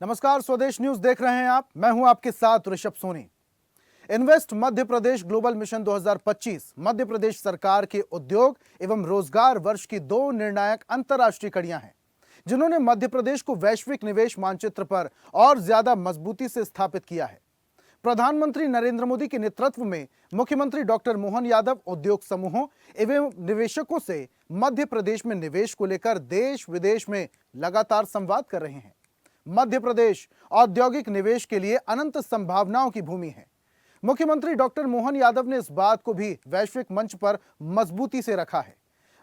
नमस्कार, स्वदेश न्यूज देख रहे हैं आप। मैं हूं आपके साथ Rishabh Soni. Invest Madhya Pradesh global mission 2025 Madhya Pradesh सरकार के उद्योग एवं रोजगार वर्ष की दो निर्णायक अंतर्राष्ट्रीय कड़ियां हैं, जिन्होंने मध्य प्रदेश को वैश्विक निवेश मानचित्र पर और ज्यादा मजबूती से स्थापित किया है। प्रधानमंत्री नरेंद्र मोदी के नेतृत्व में मुख्यमंत्री डॉक्टर मोहन यादव उद्योग समूहों एवं निवेशकों से मध्य प्रदेश में निवेश को लेकर देश विदेश में लगातार संवाद कर रहे हैं। मध्य प्रदेश औद्योगिक निवेश के लिए अनंत संभावनाओं की भूमि है। मुख्यमंत्री डॉक्टर मोहन यादव ने इस बात को भी वैश्विक मंच पर मजबूती से रखा है।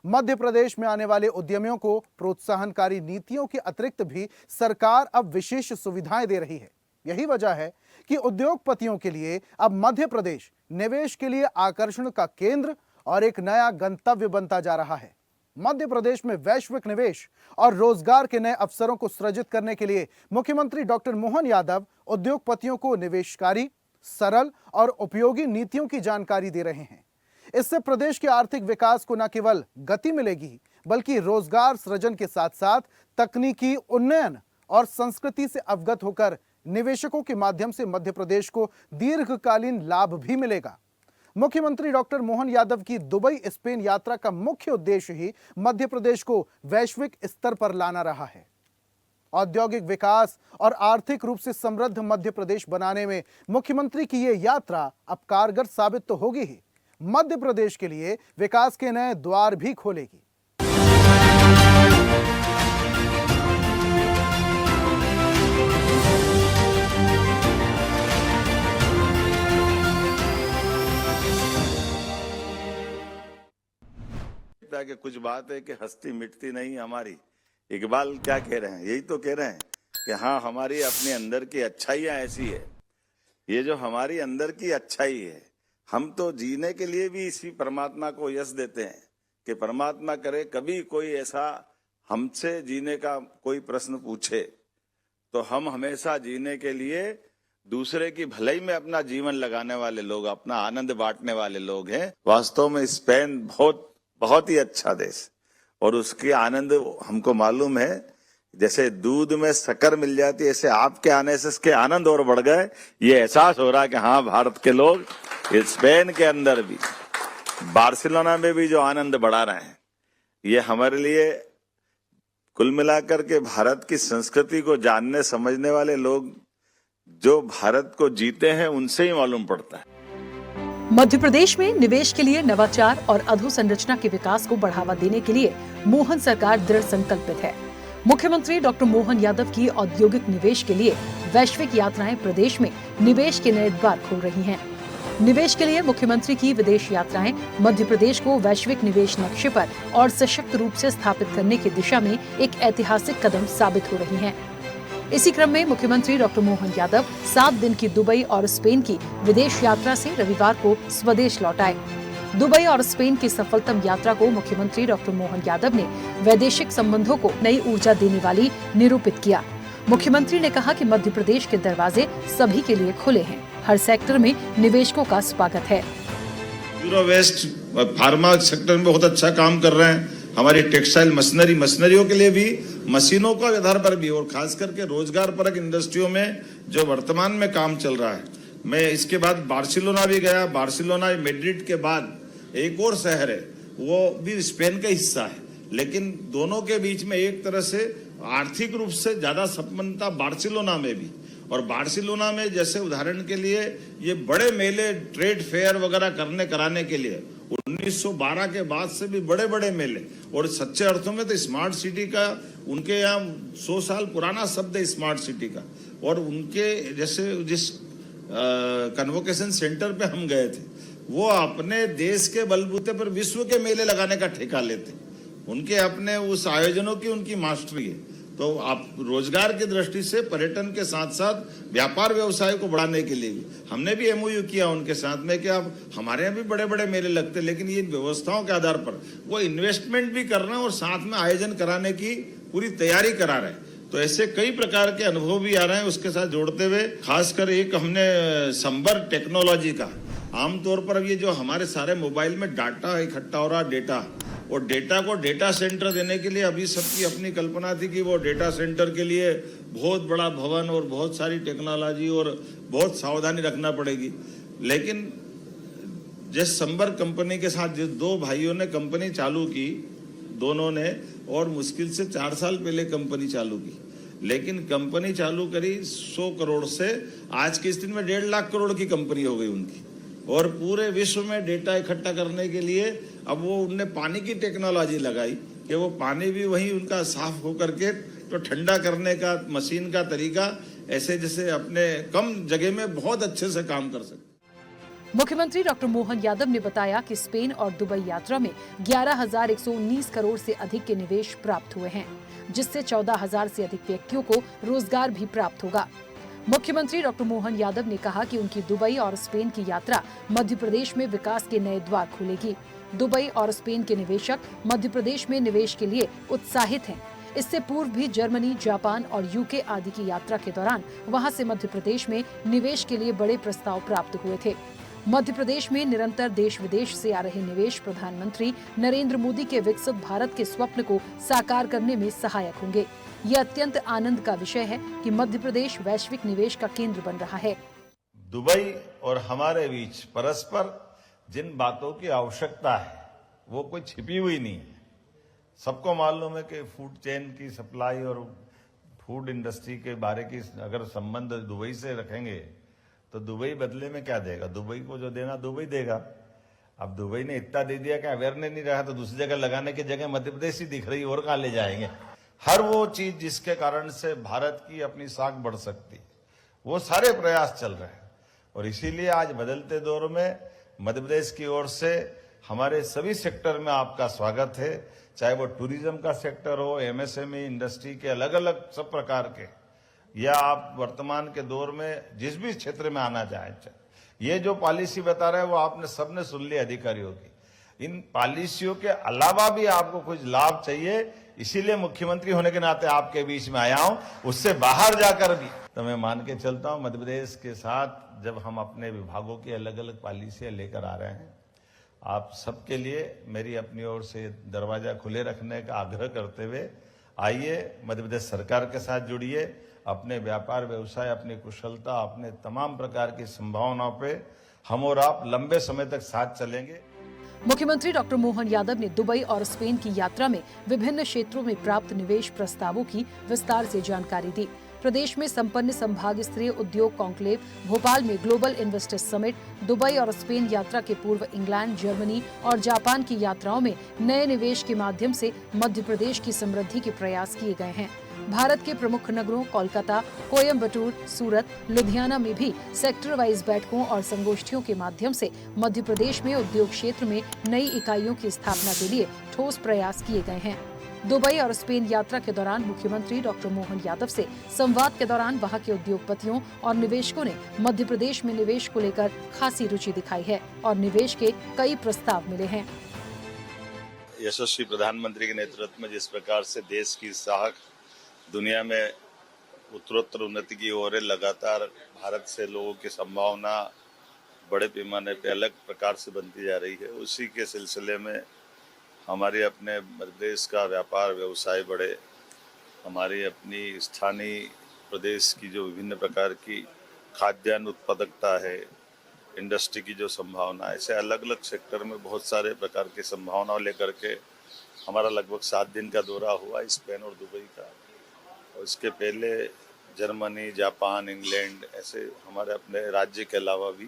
मध्य प्रदेश में आने वाले उद्यमियों को प्रोत्साहनकारी नीतियों के अतिरिक्त भी सरकार अब विशेष सुविधाएं दे रही है। यही वजह है कि उद्योगपतियों के लिए अब मध्य प्रदेश निवेश के लिए आकर्षण का केंद्र और एक नया गंतव्य बनता जा रहा है। मध्य प्रदेश में वैश्विक निवेश और रोजगार के नए अवसरों को सृजित करने के लिए मुख्यमंत्री डॉक्टर मोहन यादव उद्योगपतियों को निवेशकारी, सरल और उपयोगी नीतियों की जानकारी दे रहे हैं। इससे प्रदेश के आर्थिक विकास को न केवल गति मिलेगी, बल्कि रोजगार सृजन के साथ साथ तकनीकी उन्नयन और संस्कृति से अवगत होकर निवेशकों के माध्यम से मध्य प्रदेश को दीर्घकालीन लाभ भी मिलेगा। मुख्यमंत्री डॉक्टर मोहन यादव की दुबई स्पेन यात्रा का मुख्य उद्देश्य ही मध्य प्रदेश को वैश्विक स्तर पर लाना रहा है। औद्योगिक विकास और आर्थिक रूप से समृद्ध मध्य प्रदेश बनाने में मुख्यमंत्री की यह यात्रा अब कारगर साबित तो होगी ही, मध्य प्रदेश के लिए विकास के नए द्वार भी खोलेगी। कि कुछ बात है कि हस्ती मिटती नहीं हमारी। इकबाल क्या कह रहे हैं, यही तो कह रहे हैं कि हाँ, हमारी अपने अंदर की अच्छाइयाँ ऐसी है। ये जो हमारी अंदर की अच्छाई है, हम तो जीने के लिए भी इसी परमात्मा को यश देते हैं कि परमात्मा करे कभी कोई ऐसा हमसे जीने का कोई प्रश्न पूछे तो हम हमेशा जीने के लिए दूसरे की भलाई में अपना जीवन लगाने वाले लोग, अपना आनंद बांटने वाले लोग हैं। वास्तव में स्पेन बहुत ही अच्छा देश, और उसके आनंद हमको मालूम है। जैसे दूध में शक्कर मिल जाती है, ऐसे आपके आने से इसके आनंद और बढ़ गए। ये एहसास हो रहा है कि हाँ, भारत के लोग स्पेन के अंदर भी, बार्सिलोना में भी जो आनंद बढ़ा रहे हैं, ये हमारे लिए कुल मिलाकर के भारत की संस्कृति को जानने समझने वाले लोग जो भारत को जीते हैं उनसे ही मालूम पड़ता है। मध्य प्रदेश में निवेश के लिए नवाचार और अधोसंरचना के विकास को बढ़ावा देने के लिए मोहन सरकार दृढ़ संकल्पित है। मुख्यमंत्री डॉक्टर मोहन यादव की औद्योगिक निवेश के लिए वैश्विक यात्राएं प्रदेश में निवेश के नए द्वार खोल रही हैं। निवेश के लिए मुख्यमंत्री की विदेश यात्राएं मध्य प्रदेश को वैश्विक निवेश नक्शे पर और सशक्त रूप से स्थापित करने की दिशा में एक ऐतिहासिक कदम साबित हो रही हैं। इसी क्रम में मुख्यमंत्री डॉक्टर मोहन यादव 7 दिन की दुबई और स्पेन की विदेश यात्रा से रविवार को स्वदेश लौट आए। दुबई और स्पेन की सफलतम यात्रा को मुख्यमंत्री डॉक्टर मोहन यादव ने वैदेशिक संबंधों को नई ऊर्जा देने वाली निरूपित किया। मुख्यमंत्री ने कहा कि मध्य प्रदेश के दरवाजे सभी के लिए खुले हैं। हर सेक्टर में निवेशकों का स्वागत है। यूरो वेस्ट फार्मा सेक्टर में बहुत अच्छा काम कर रहे हैं। हमारी टेक्सटाइल मशीनरियों के लिए भी, मशीनों के आधार पर भी, और खास करके रोजगार परक इंडस्ट्रियों में जो वर्तमान में काम चल रहा है। मैं इसके बाद बार्सिलोना भी गया। बार्सिलोना मैड्रिड के बाद एक और शहर है, वो भी स्पेन का हिस्सा है, लेकिन दोनों के बीच में एक तरह से आर्थिक रूप से ज्यादा संपन्नता बार्सिलोना में भी। और बार्सिलोना में जैसे उदाहरण के लिए ये बड़े मेले, ट्रेड फेयर वगैरह कराने के लिए 1912 के बाद से भी बड़े बड़े मेले, और सच्चे अर्थों में तो स्मार्ट सिटी का उनके यहाँ 100 साल पुराना शब्द है स्मार्ट सिटी का। और उनके जैसे जिस कन्वोकेशन सेंटर पे हम गए थे, वो अपने देश के बलबूते पर विश्व के मेले लगाने का ठेका लेते। उनके अपने उस आयोजनों की उनकी मास्टरी है। तो आप रोजगार की दृष्टि से पर्यटन के साथ साथ व्यापार व्यवसाय को बढ़ाने के लिए भी हमने भी एमओयू किया उनके साथ में कि अब हमारे यहाँ भी बड़े बड़े मेले लगते, लेकिन ये व्यवस्थाओं के आधार पर वो इन्वेस्टमेंट भी कर रहे हैं और साथ में आयोजन कराने की पूरी तैयारी करा रहे हैं। तो ऐसे कई प्रकार के अनुभव भी आ रहे हैं उसके साथ जोड़ते हुए। खासकर एक हमने संबर टेक्नोलॉजी का, आमतौर पर अब ये जो हमारे सारे मोबाइल में डाटा इकट्ठा हो रहा, डेटा, और डेटा को डेटा सेंटर देने के लिए अभी सबकी अपनी कल्पना थी कि वो डेटा सेंटर के लिए बहुत बड़ा भवन और बहुत सारी टेक्नोलॉजी और बहुत सावधानी रखना पड़ेगी। लेकिन जिस संपर्क कंपनी के साथ जिस दो भाइयों ने कंपनी चालू की, दोनों ने, और मुश्किल से 4 साल पहले कंपनी चालू की, लेकिन कंपनी चालू करी 100 करोड़ से, आज की स्थिति में 1.5 लाख करोड़ की कंपनी हो गई उनकी। और पूरे विश्व में डेटा इकट्ठा करने के लिए अब वो उनने पानी की टेक्नोलॉजी लगाई कि वो पानी भी वहीं उनका साफ होकर के तो ठंडा करने का मशीन का तरीका ऐसे जैसे अपने कम जगह में बहुत अच्छे से काम कर सकते। मुख्यमंत्री डॉक्टर मोहन यादव ने बताया कि स्पेन और दुबई यात्रा में 11,119 करोड़ से अधिक के निवेश प्राप्त हुए हैं, जिससे 14,000 से अधिक व्यक्तियों को रोजगार भी प्राप्त होगा। मुख्यमंत्री डॉक्टर मोहन यादव ने कहा कि उनकी दुबई और स्पेन की यात्रा मध्य प्रदेश में विकास के नए द्वार खोलेगी। दुबई और स्पेन के निवेशक मध्य प्रदेश में निवेश के लिए उत्साहित हैं। इससे पूर्व भी जर्मनी, जापान और यूके आदि की यात्रा के दौरान वहां से मध्य प्रदेश में निवेश के लिए बड़े प्रस्ताव प्राप्त हुए थे। मध्य प्रदेश में निरंतर देश विदेश से आ रहे निवेश प्रधानमंत्री नरेंद्र मोदी के विकसित भारत के स्वप्न को साकार करने में सहायक होंगे। ये अत्यंत आनंद का विषय है कि मध्य प्रदेश वैश्विक निवेश का केंद्र बन रहा है। दुबई और हमारे बीच परस्पर जिन बातों की आवश्यकता है वो कोई छिपी हुई नहीं है। सबको मालूम है कि फूड चेन की सप्लाई और फूड इंडस्ट्री के बारे की अगर संबंध दुबई से रखेंगे तो दुबई बदले में क्या देगा? दुबई को जो देना दुबई देगा। अब दुबई ने इतना दे दिया कि अवेयरनेस नहीं रहा तो दूसरी जगह लगाने की जगह मध्य प्रदेश ही दिख रही, और कहाँ ले जाएंगे? हर वो चीज जिसके कारण से भारत की अपनी साख बढ़ सकती है, वो सारे प्रयास चल रहे हैं। और इसीलिए आज बदलते दौर में मध्य प्रदेश की ओर से हमारे सभी सेक्टर में आपका स्वागत है, चाहे वो टूरिज्म का सेक्टर हो, एमएसएमई इंडस्ट्री के अलग अलग सब प्रकार के, या आप वर्तमान के दौर में जिस भी क्षेत्र में आना चाहें। ये जो पॉलिसी बता रहे हैं वो आपने सबने सुन लिया अधिकारियों की। इन पॉलिसियों के अलावा भी आपको कुछ लाभ चाहिए, इसीलिए मुख्यमंत्री होने के नाते आपके बीच में आया हूं। उससे बाहर जाकर भी तो मैं मान के चलता हूं मध्य प्रदेश के साथ जब हम अपने विभागों की अलग अलग पॉलिसियां लेकर आ रहे हैं, आप सबके लिए मेरी अपनी ओर से दरवाजा खुले रखने का आग्रह करते हुए आइए मध्य प्रदेश सरकार के साथ जुड़िए। अपने व्यापार व्यवसाय, अपनी कुशलता, अपने तमाम प्रकार की संभावनाओं पे हम और आप लंबे समय तक साथ चलेंगे। मुख्यमंत्री डॉक्टर मोहन यादव ने दुबई और स्पेन की यात्रा में विभिन्न क्षेत्रों में प्राप्त निवेश प्रस्तावों की विस्तार से जानकारी दी। प्रदेश में संपन्न संभाग स्तरीय उद्योग कॉन्क्लेव, भोपाल में ग्लोबल इन्वेस्टर्स समिट, दुबई और स्पेन यात्रा के पूर्व इंग्लैंड, जर्मनी और जापान की यात्राओं में नए निवेश के माध्यम से मध्य प्रदेश की समृद्धि के प्रयास किए गए हैं। भारत के प्रमुख नगरों कोलकाता, कोयम्बटूर, सूरत, लुधियाना में भी सेक्टर वाइज बैठकों और संगोष्ठियों के माध्यम से मध्य प्रदेश में उद्योग क्षेत्र में नई इकाइयों की स्थापना के लिए ठोस प्रयास किए गए हैं। दुबई और स्पेन यात्रा के दौरान मुख्यमंत्री डॉक्टर मोहन यादव से संवाद के दौरान वहां के उद्योगपतियों और निवेशकों ने मध्य प्रदेश में निवेश को लेकर खासी रुचि दिखाई है और निवेश के कई प्रस्ताव मिले हैं। यशस्वी प्रधानमंत्री के नेतृत्व में जिस प्रकार से देश की साख दुनिया में उत्तरोत्तर उन्नति की ओर है, लगातार भारत से लोगों की संभावना बड़े पैमाने पे अलग प्रकार से बनती जा रही है, उसी के सिलसिले में हमारे अपने मध्य प्रदेश का व्यापार व्यवसाय बढ़े, हमारी अपनी स्थानीय प्रदेश की जो विभिन्न प्रकार की खाद्यान्न उत्पादकता है, इंडस्ट्री की जो संभावना है, ऐसे अलग अलग सेक्टर में बहुत सारे प्रकार की संभावनाओं लेकर के हमारा लगभग 7 दिन का दौरा हुआ स्पेन और दुबई का। और इसके पहले जर्मनी, जापान, इंग्लैंड, ऐसे हमारे अपने राज्य के अलावा भी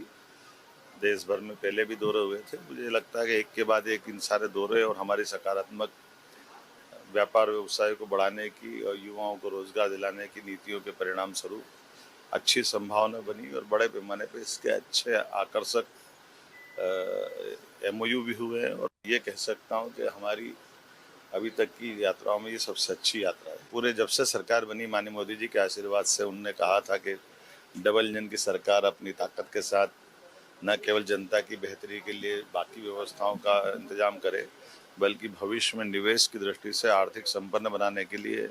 देश भर में पहले भी दौरे हुए थे। मुझे लगता है कि एक के बाद एक इन सारे दौरे और हमारी सकारात्मक व्यापार व्यवसाय को बढ़ाने की और युवाओं को रोजगार दिलाने की नीतियों के परिणाम स्वरूप अच्छी संभावना बनी और बड़े पैमाने पर इसके अच्छे आकर्षक MOU भी हुए हैं। और ये कह सकता हूँ कि हमारी अभी तक की यात्राओं में ये सबसे अच्छी यात्रा है। पूरे जब से सरकार बनी माननीय मोदी जी के आशीर्वाद से, उन्होंने कहा था कि डबल इंजन की सरकार अपनी ताकत के साथ न केवल जनता की बेहतरी के लिए बाकी व्यवस्थाओं का इंतजाम करे, बल्कि भविष्य में निवेश की दृष्टि से आर्थिक संपन्न बनाने के लिए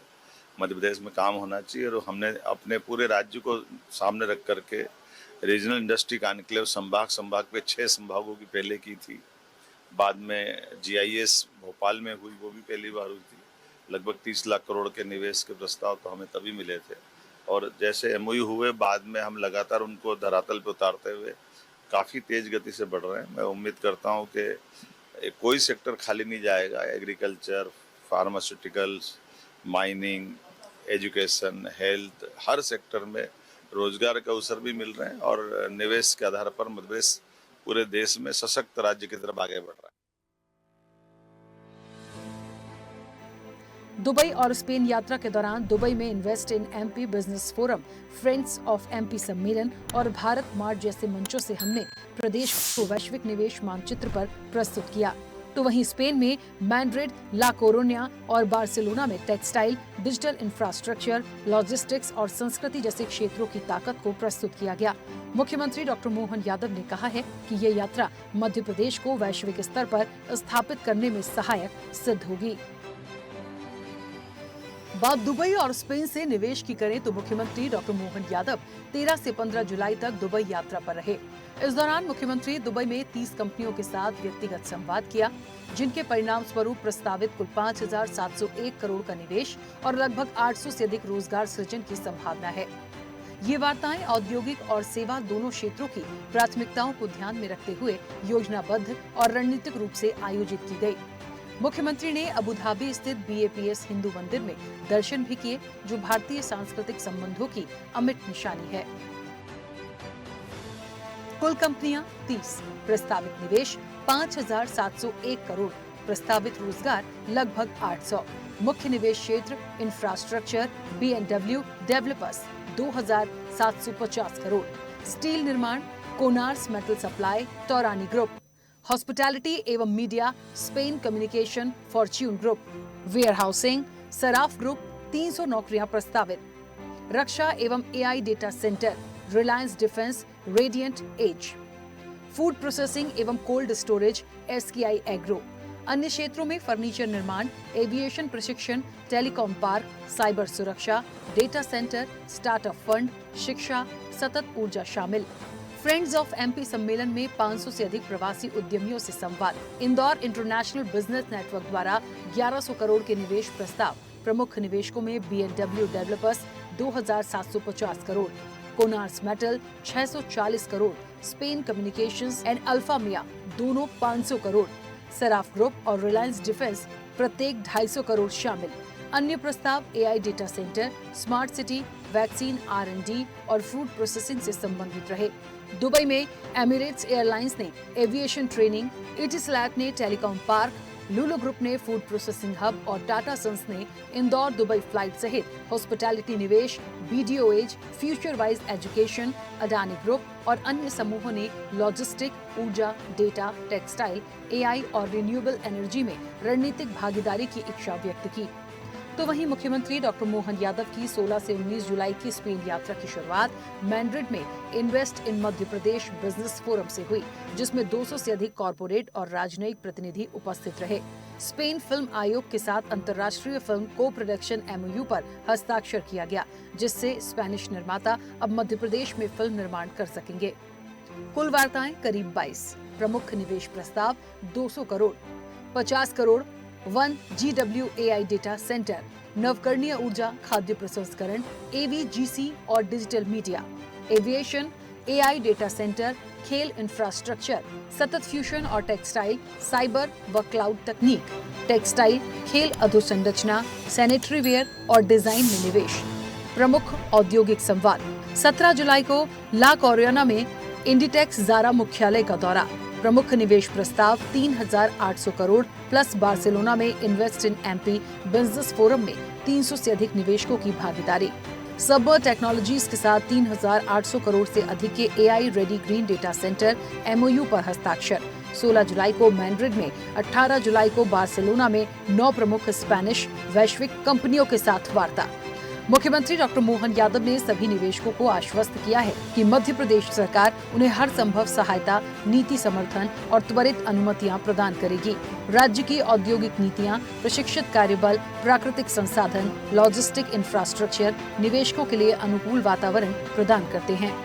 मध्य प्रदेश में काम होना चाहिए। और हमने अपने पूरे राज्य को सामने रख करके रीजनल इंडस्ट्री कॉन्क्लेव संभाग पे 6 संभागों की पहले की थी, बाद में GIS भोपाल में हुई, वो भी पहली बार हुई थी। लगभग 30 लाख करोड़ के निवेश के प्रस्ताव तो हमें तभी मिले थे। और जैसे एमओयू हुए बाद में हम लगातार उनको धरातल पे उतारते हुए काफ़ी तेज गति से बढ़ रहे हैं। मैं उम्मीद करता हूं कि कोई सेक्टर खाली नहीं जाएगा। Agriculture, pharmaceuticals, mining, education, health, हर सेक्टर में रोजगार के अवसर भी मिल रहे हैं और निवेश के आधार पर मध्य प्रदेश पूरे देश में सशक्त राज्य की तरफ आगे बढ़ रहा है। दुबई और स्पेन यात्रा के दौरान दुबई में invest in MP business forum, friends of MP सम्मेलन और भारत मार्ट जैसे मंचों से हमने प्रदेश को वैश्विक निवेश मानचित्र पर प्रस्तुत किया। तो वहीं स्पेन में मैड्रिड, ला कोरोनिया और बार्सिलोना में टेक्सटाइल, डिजिटल इंफ्रास्ट्रक्चर, लॉजिस्टिक्स और संस्कृति जैसे क्षेत्रों की ताकत को प्रस्तुत किया गया। मुख्यमंत्री डॉक्टर मोहन यादव ने कहा है कि ये यात्रा मध्य प्रदेश को वैश्विक स्तर पर स्थापित करने में सहायक सिद्ध होगी। बात दुबई और स्पेन से निवेश की करें तो मुख्यमंत्री डॉक्टर मोहन यादव 13 से 15 जुलाई तक दुबई यात्रा पर रहे। इस दौरान मुख्यमंत्री दुबई में 30 कंपनियों के साथ व्यक्तिगत संवाद किया, जिनके परिणाम स्वरूप प्रस्तावित कुल 5,701 करोड़ का निवेश और लगभग 800 से अधिक रोजगार सृजन की संभावना है। ये वार्ताएं औद्योगिक और सेवा दोनों क्षेत्रों की प्राथमिकताओं को ध्यान में रखते हुए योजनाबद्ध और रणनीतिक रूप से आयोजित की गयी। मुख्यमंत्री ने अबू धाबी स्थित BAPS हिंदू मंदिर में दर्शन भी किए, जो भारतीय सांस्कृतिक संबंधों की अमिट निशानी है। कुल कंपनियां 30, प्रस्तावित निवेश 5,701 करोड़, प्रस्तावित रोजगार लगभग 800। मुख्य निवेश क्षेत्र infrastructure, BMW developers 2,750 crore, steel निर्माण, कोनार्स metal supply, Taurani group, hospitality एवं मीडिया, स्पेन communication, Fortune group, warehousing, Saraf group, 300 नौकरियां प्रस्तावित, रक्षा एवं AI data centre, Reliance Defence, Radiant Edge, food processing एवं कोल्ड स्टोरेज, SKI एग्रो। अन्य क्षेत्रों में फर्नीचर निर्माण, एविएशन प्रशिक्षण, टेलीकॉम पार्क, साइबर सुरक्षा, डेटा सेंटर, स्टार्टअप फंड, शिक्षा, सतत ऊर्जा शामिल। फ्रेंड्स ऑफ एमपी सम्मेलन में 500 से अधिक प्रवासी उद्यमियों से संवाद। इंदौर इंटरनेशनल बिजनेस नेटवर्क द्वारा 1100 करोड़ के निवेश प्रस्ताव। प्रमुख निवेशकों में BMW डेवलपर्स 2,750 करोड़, कोनार्स मेटल 640 करोड़, स्पेन कम्युनिकेशंस एंड अल्फा मिया दोनों 500 करोड़, सराफ ग्रुप और रिलायंस डिफेंस प्रत्येक 250 करोड़ शामिल। अन्य प्रस्ताव AI data center, smart city, vaccine R&D और फूड प्रोसेसिंग से संबंधित रहे। दुबई में एमिरेट्स एयरलाइंस ने एविएशन ट्रेनिंग, इटिसलैट ने टेलीकॉम पार्क, लुलु ग्रुप ने फूड प्रोसेसिंग हब और टाटा सन्स ने इंदौर दुबई फ्लाइट सहित हॉस्पिटैलिटी निवेश, BDO edge, future wise education, Adani group और अन्य समूहों ने लॉजिस्टिक, ऊर्जा, डेटा, टेक्सटाइल, AI और रिन्यूएबल एनर्जी में रणनीतिक भागीदारी की इच्छा व्यक्त की। तो वहीं मुख्यमंत्री डॉक्टर मोहन यादव की 16 से 19 जुलाई की स्पेन यात्रा की शुरुआत मैड्रिड में invest in Madhya Pradesh business forum से हुई, जिसमें 200 से अधिक कॉरपोरेट और राजनयिक प्रतिनिधि उपस्थित रहे। स्पेन फिल्म आयोग के साथ अंतर्राष्ट्रीय फिल्म को प्रोडक्शन MOU पर हस्ताक्षर किया गया, जिससे स्पेनिश निर्माता अब मध्य प्रदेश में फिल्म निर्माण कर सकेंगे। कुल वार्ताएं करीब 22, प्रमुख निवेश प्रस्ताव 200 crore, 50 crore 1 GWAI data centre, नवकरणीय ऊर्जा, खाद्य प्रसंस्करण, AVGC और digital media, aviation, AI data centre, खेल इंफ्रास्ट्रक्चर, सतत फ्यूजन और टेक्सटाइल, साइबर व क्लाउड तकनीक, टेक्सटाइल, खेल अधोसंरचना, सैनिटरी वेयर और डिजाइन में निवेश। प्रमुख औद्योगिक संवाद। 17 जुलाई को ला कोरोनिया में इंडिटेक्स ज़ारा मुख्यालय का दौरा। प्रमुख निवेश प्रस्ताव 3,800 करोड़ प्लस बार्सिलोना में invest in MP business forum में 300 से अधिक निवेशकों की भागीदारी। सबवर टेक्नोलॉजीज के साथ 3,800 करोड़ से अधिक के AI ready green data centre MOU पर हस्ताक्षर। 16 जुलाई को मैड्रिड में, 18 जुलाई को बार्सिलोना में 9 प्रमुख स्पेनिश वैश्विक कंपनियों के साथ वार्ता। मुख्यमंत्री डॉक्टर मोहन यादव ने सभी निवेशकों को आश्वस्त किया है कि मध्य प्रदेश सरकार उन्हें हर संभव सहायता, नीति समर्थन और त्वरित अनुमतियां प्रदान करेगी। राज्य की औद्योगिक नीतियां, प्रशिक्षित कार्यबल, प्राकृतिक संसाधन, लॉजिस्टिक इंफ्रास्ट्रक्चर निवेशकों के लिए अनुकूल वातावरण प्रदान करते हैं।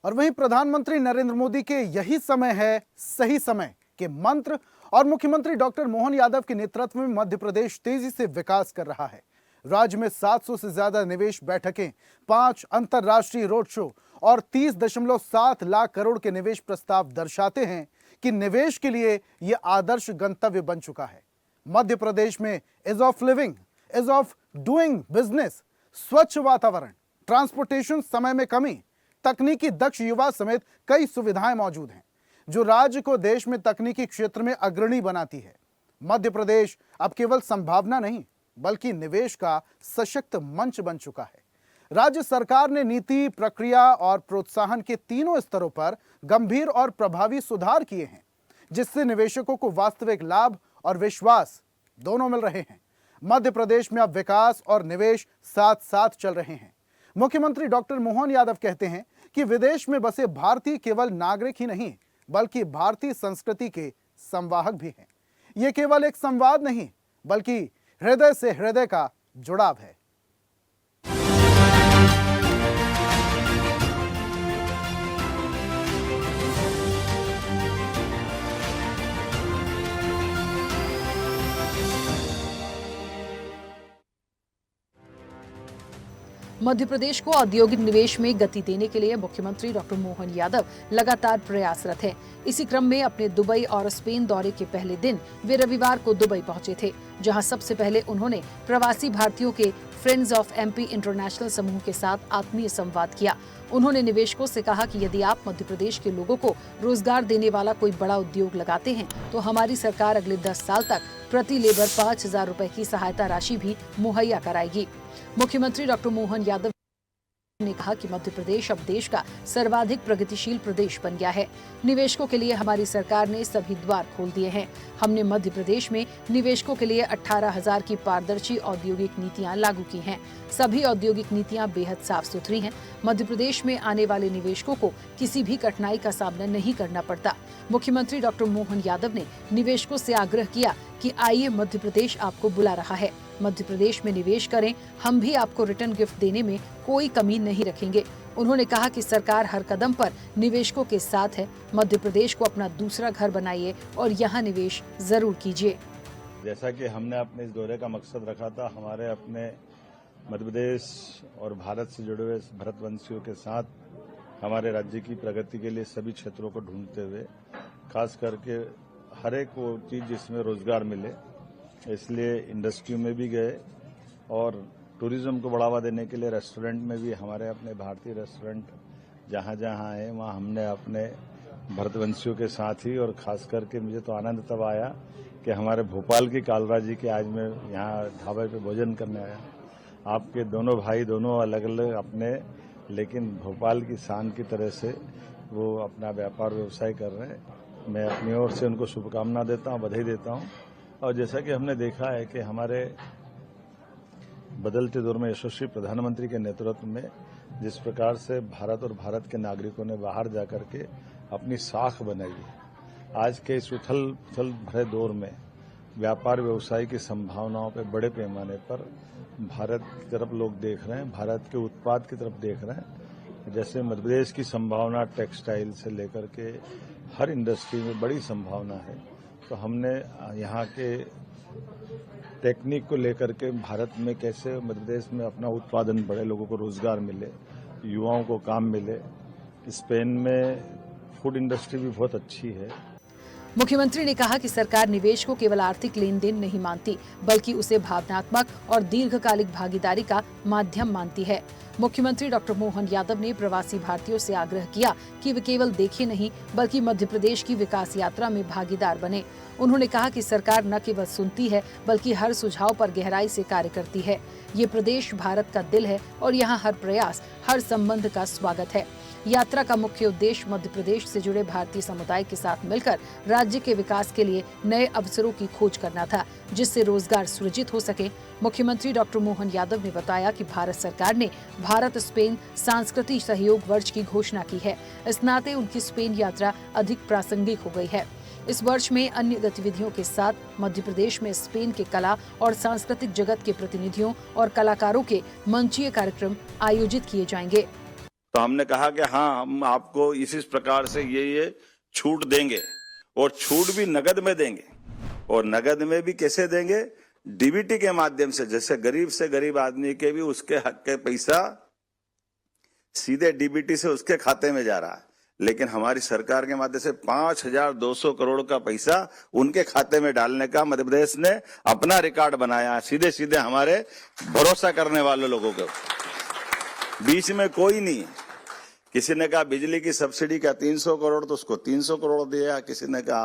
और वहीं प्रधानमंत्री नरेंद्र मोदी के यही समय है सही समय के मंत्र और मुख्यमंत्री डॉक्टर मोहन यादव के नेतृत्व में मध्य प्रदेश तेजी से विकास कर रहा है। राज्य में 700 से ज्यादा निवेश बैठकें, 5 अंतरराष्ट्रीय रोड शो और 30.7 लाख करोड़ के निवेश प्रस्ताव दर्शाते हैं कि निवेश के लिए यह आदर्श गंतव्य बन चुका है। मध्य प्रदेश में is of living, is of doing business, स्वच्छ वातावरण, ट्रांसपोर्टेशन समय में कमी, तकनीकी दक्ष युवा समेत कई सुविधाएं मौजूद हैं जो राज्य को देश में तकनीकी क्षेत्र में अग्रणी बनाती है। मध्य प्रदेश अब केवल संभावना नहीं बल्कि निवेश का सशक्त मंच बन चुका है। राज्य सरकार ने नीति, प्रक्रिया और प्रोत्साहन के तीनों स्तरों पर गंभीर और प्रभावी सुधार किए हैं जिससे निवेशकों को वास्तविक लाभ और विश्वास दोनों मिल रहे हैं। मध्य प्रदेश में अब विकास और निवेश साथ साथ चल रहे हैं। मुख्यमंत्री डॉक्टर मोहन यादव कहते हैं कि विदेश में बसे भारतीय केवल नागरिक ही नहीं बल्कि भारतीय संस्कृति के संवाहक भी हैं। ये केवल एक संवाद नहीं बल्कि हृदय से हृदय का जुड़ाव है। मध्य प्रदेश को औद्योगिक निवेश में गति देने के लिए मुख्यमंत्री डॉक्टर मोहन यादव लगातार प्रयासरत हैं। इसी क्रम में अपने दुबई और स्पेन दौरे के पहले दिन वे रविवार को दुबई पहुंचे थे, जहां सबसे पहले उन्होंने प्रवासी भारतीयों के फ्रेंड्स ऑफ एमपी इंटरनेशनल समूह के साथ आत्मीय संवाद किया। उन्होंने निवेशकों से कहा कि यदि आप मध्य प्रदेश के लोगों को रोजगार देने वाला कोई बड़ा उद्योग लगाते हैं तो हमारी सरकार अगले 10 साल तक प्रति लेबर 5,000 रुपए की सहायता राशि भी मुहैया कराएगी। मुख्यमंत्री डॉक्टर मोहन यादव ने कहा कि मध्य प्रदेश अब देश का सर्वाधिक प्रगतिशील प्रदेश बन गया है। निवेशकों के लिए हमारी सरकार ने सभी द्वार खोल दिए हैं। हमने मध्य प्रदेश में निवेशकों के लिए 18,000 की पारदर्शी औद्योगिक नीतियां लागू की हैं। सभी औद्योगिक नीतियां बेहद साफ सुथरी हैं। मध्य प्रदेश में आने वाले निवेशकों को किसी भी कठिनाई का सामना नहीं करना पड़ता। मुख्यमंत्री डॉक्टर मोहन यादव ने निवेशकों से आग्रह किया कि आइए, मध्य प्रदेश आपको बुला रहा है, मध्य प्रदेश में निवेश करें, हम भी आपको रिटर्न गिफ्ट देने में कोई कमी नहीं रखेंगे। उन्होंने कहा कि सरकार हर कदम पर निवेशकों के साथ है। मध्य प्रदेश को अपना दूसरा घर बनाइए और यहाँ निवेश जरूर कीजिए। जैसा कि हमने अपने इस दौरे का मकसद रखा था, हमारे अपने मध्य प्रदेश और भारत से जुड़े हुए भारतवंशियों के साथ हमारे राज्य की प्रगति के लिए सभी क्षेत्रों को ढूंढते हुए, खास करके हर एक वो चीज जिसमें रोजगार मिले, इसलिए इंडस्ट्री में भी गए और टूरिज्म को बढ़ावा देने के लिए रेस्टोरेंट में भी हमारे अपने भारतीय रेस्टोरेंट जहां जहां आए वहां हमने अपने भारतवंशियों के साथ ही, और खास करके मुझे तो आनंद तब आया कि हमारे भोपाल की कालरा जी के आज मैं यहाँ ढाबे पे भोजन करने आया। आपके दोनों भाई दोनों अलग अलग अपने, लेकिन भोपाल की शान की तरह से वो अपना व्यापार व्यवसाय कर रहे हैं। मैं अपनी ओर से उनको शुभकामना देता हूँ, बधाई देता हूँ। और जैसा कि हमने देखा है कि हमारे बदलते दौर में यशस्वी प्रधानमंत्री के नेतृत्व में जिस प्रकार से भारत और भारत के नागरिकों ने बाहर जाकर के अपनी साख बनाई है, आज के इस उथल पुथल भरे दौर में व्यापार व्यवसाय की संभावनाओं पर बड़े पैमाने पर भारत की तरफ लोग देख रहे हैं, भारत के उत्पाद की तरफ देख रहे हैं। जैसे मध्य प्रदेश की संभावना टेक्सटाइल से लेकर के हर इंडस्ट्री में बड़ी संभावना है, तो हमने यहाँ के टेक्निक को लेकर के भारत में कैसे मध्य प्रदेश में अपना उत्पादन बढ़े, लोगों को रोजगार मिले, युवाओं को काम मिले। स्पेन में फूड इंडस्ट्री भी बहुत अच्छी है। मुख्यमंत्री ने कहा कि सरकार निवेश को केवल आर्थिक लेन देन नहीं मानती बल्कि उसे भावनात्मक और दीर्घकालिक भागीदारी का माध्यम मानती है। मुख्यमंत्री डॉक्टर मोहन यादव ने प्रवासी भारतीयों से आग्रह किया कि वे केवल देखें नहीं बल्कि मध्य प्रदेश की विकास यात्रा में भागीदार बने। उन्होंने कहा कि सरकार न केवल सुनती है बल्कि हर सुझाव पर गहराई से कार्य करती है। ये प्रदेश भारत का दिल है और यहाँ हर प्रयास, हर संबंध का स्वागत है। यात्रा का मुख्य उद्देश्य मध्य प्रदेश से जुड़े भारतीय समुदाय के साथ मिलकर राज्य के विकास के लिए नए अवसरों की खोज करना था, जिससे रोजगार सृजित हो सके। मुख्यमंत्री डॉक्टर मोहन यादव ने बताया कि भारत सरकार ने भारत स्पेन सांस्कृतिक सहयोग वर्ष की घोषणा की है। इस नाते उनकी स्पेन यात्रा अधिक प्रासंगिक हो गई है। इस वर्ष में अन्य गतिविधियों के साथ मध्य प्रदेश में स्पेन के कला और सांस्कृतिक जगत के प्रतिनिधियों और कलाकारों के मंचीय कार्यक्रम आयोजित किए जाएंगे। तो हमने कहा कि हाँ, हम आपको इस प्रकार से ये छूट देंगे, और छूट भी नगद में देंगे। और नगद में भी कैसे देंगे? डीबीटी के माध्यम से। जैसे गरीब से गरीब आदमी के भी उसके हक के पैसा सीधे डीबीटी से उसके खाते में जा रहा है, लेकिन हमारी सरकार के माध्यम से 5,200 करोड़ का पैसा उनके खाते में डालने का मध्य प्रदेश ने अपना रिकॉर्ड बनाया। सीधे सीधे हमारे भरोसा करने वाले लोगों को, बीच में कोई नहीं। किसी ने कहा बिजली की सब्सिडी का 300 करोड़, तो उसको 300 करोड़ दिया। किसी ने कहा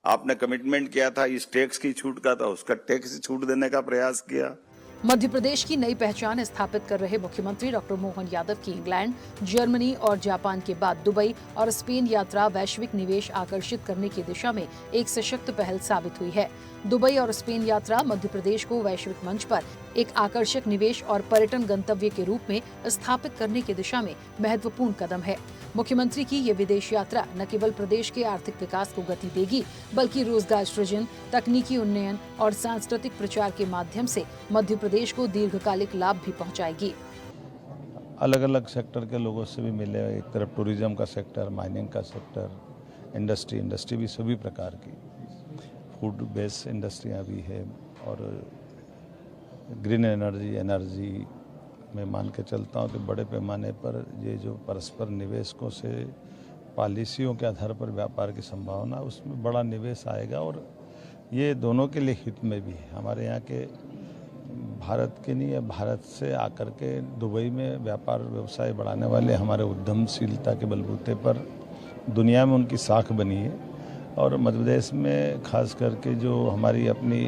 आपने कमिटमेंट किया था इस टैक्स की छूट का, था उसका टैक्स छूट देने का प्रयास किया। मध्य प्रदेश की नई पहचान स्थापित कर रहे मुख्यमंत्री डॉक्टर मोहन यादव की इंग्लैंड, जर्मनी और जापान के बाद दुबई और स्पेन यात्रा वैश्विक निवेश आकर्षित करने की दिशा में एक सशक्त पहल साबित हुई है। दुबई और स्पेन यात्रा मध्य प्रदेश को वैश्विक मंच पर एक आकर्षक निवेश और पर्यटन गंतव्य के रूप में स्थापित करने की दिशा में महत्वपूर्ण कदम है। मुख्यमंत्री की ये विदेश यात्रा न केवल प्रदेश के आर्थिक विकास को गति देगी, बल्कि रोजगार सृजन, तकनीकी उन्नयन और सांस्कृतिक प्रचार के माध्यम से मध्य प्रदेश को दीर्घकालिक लाभ भी पहुंचाएगी। अलग अलग सेक्टर के लोगों से भी मिले। एक तरफ टूरिज्म का सेक्टर, माइनिंग का सेक्टर, इंडस्ट्री भी सभी प्रकार की, फूड बेस्ड इंडस्ट्रियाँ भी है, और ग्रीन एनर्जी मैं मान के चलता हूँ कि बड़े पैमाने पर ये जो परस्पर निवेशकों से पॉलिसियों के आधार पर व्यापार की संभावना, उसमें बड़ा निवेश आएगा, और ये दोनों के लिए हित में भी है। हमारे यहाँ के भारत के नहीं, भारत से आकर के दुबई में व्यापार व्यवसाय बढ़ाने वाले हमारे उद्यमशीलता के बलबूते पर दुनिया में उनकी साख बनी है। और मध्य प्रदेश में खास करके जो हमारी अपनी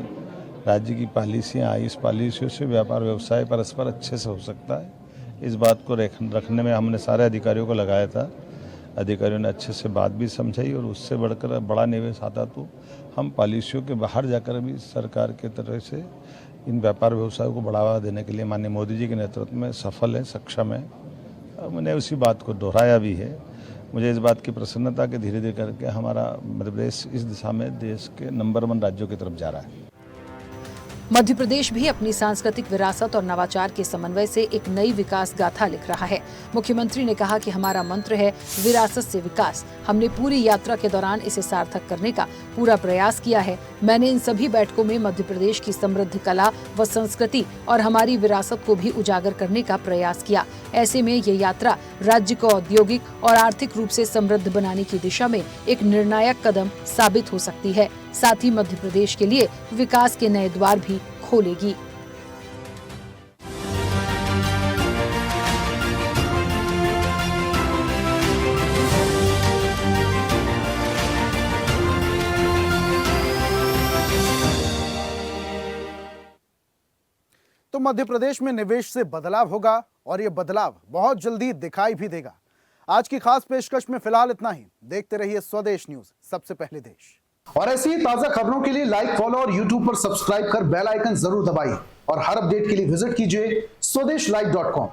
राज्य की पॉलिसियाँ आई, इस पॉलिसियों से व्यापार व्यवसाय परस्पर अच्छे से हो सकता है। इस बात को रखने में हमने सारे अधिकारियों को लगाया था। अधिकारियों ने अच्छे से बात भी समझाई, और उससे बढ़कर बड़ा निवेश आता तो हम पॉलिसियों के बाहर जाकर भी सरकार के तरफ से इन व्यापार व्यवसायों को बढ़ावा देने के लिए माननीय मोदी जी के नेतृत्व में सफल है, सक्षम है। मैंने उसी बात को दोहराया भी है। मुझे इस बात की प्रसन्नता कि धीरे धीरे करके हमारा मध्य प्रदेश इस दिशा में देश के नंबर 1 राज्यों की तरफ जा रहा है। मध्य प्रदेश भी अपनी सांस्कृतिक विरासत और नवाचार के समन्वय से एक नई विकास गाथा लिख रहा है। मुख्यमंत्री ने कहा कि हमारा मंत्र है विरासत से विकास। हमने पूरी यात्रा के दौरान इसे सार्थक करने का पूरा प्रयास किया है। मैंने इन सभी बैठकों में मध्य प्रदेश की समृद्ध कला व संस्कृति और हमारी विरासत को भी उजागर करने का प्रयास किया। ऐसे में ये यात्रा राज्य को औद्योगिक और आर्थिक रूप से समृद्ध बनाने की दिशा में एक निर्णायक कदम साबित हो सकती है। साथ ही मध्य प्रदेश के लिए विकास के नए द्वार भी खोलेगी। तो मध्य प्रदेश में निवेश से बदलाव होगा, और यह बदलाव बहुत जल्दी दिखाई भी देगा। आज की खास पेशकश में फिलहाल इतना ही। देखते रहिए स्वदेश न्यूज, सबसे पहले देश। और ऐसी ही ताजा खबरों के लिए लाइक, फॉलो और यूट्यूब पर सब्सक्राइब कर बेल आइकन जरूर दबाइए, और हर अपडेट के लिए विजिट कीजिए स्वदेशलाइव.com।